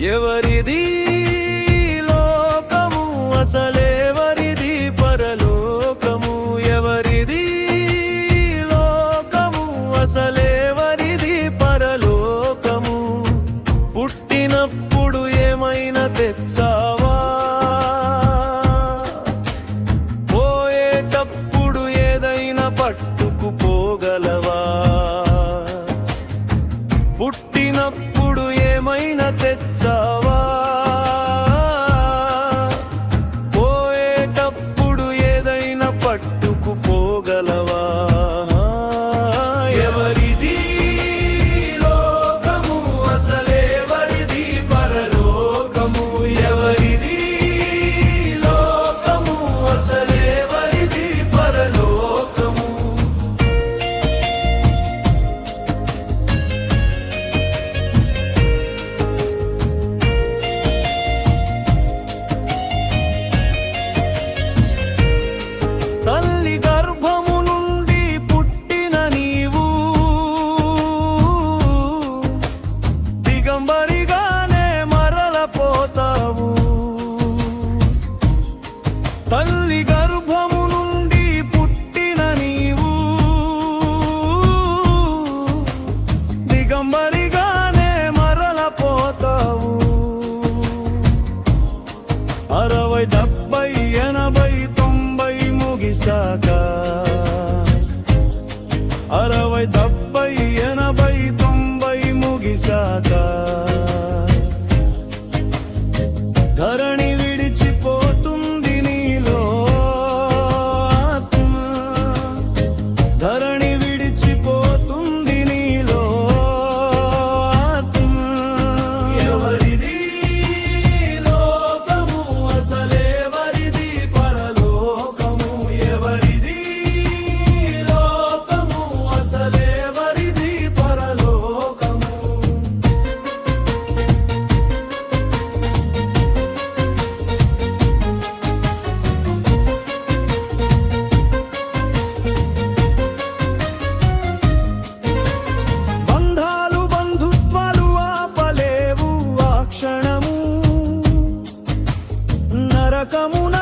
ఎవరిది లోకము అసలెవరిది పరలోకము ఎవరిది లోకము అసలెవరిది పరలోకము పుట్టినప్పుడు ఏమైనా తెచ్చావా పోయేటప్పుడు ఏదైనా పట్టుకుపోగలవా పుట్టినప్పుడు ఏమైనా తెచ్చావా పోయేటప్పుడు ఏదైనా పట్టుకుపోగలవా ఎవరిది లోకము అసలెవరిది పరలోకము ఎవరిది లోకము అసలెవరిది పరలోకము తల్లి గర్భము నుండి పుట్టిన నీవు దిగంబరిగానే మరలపోతావు తల్లి గర్భము నుండి పుట్టిన నీవు దిగంబరిగానే మరలపోతావు 60, 70, 80, 90 ముగిసాక 60, 70, 80, 90 ముగిసాక ధరణి విడిచిపోతుంది నీలో ఆత్మ ధరణి విడిచిపోతుంది నీలో ఆత్మ ఎవరిది లోకము అసలెవరిది పరలోకము ఎవరిది లోకము అసలెవరిది పరలోకము బంధాలు బంధుత్వాలు ఆపలేవు ఆ క్షణము నరకమున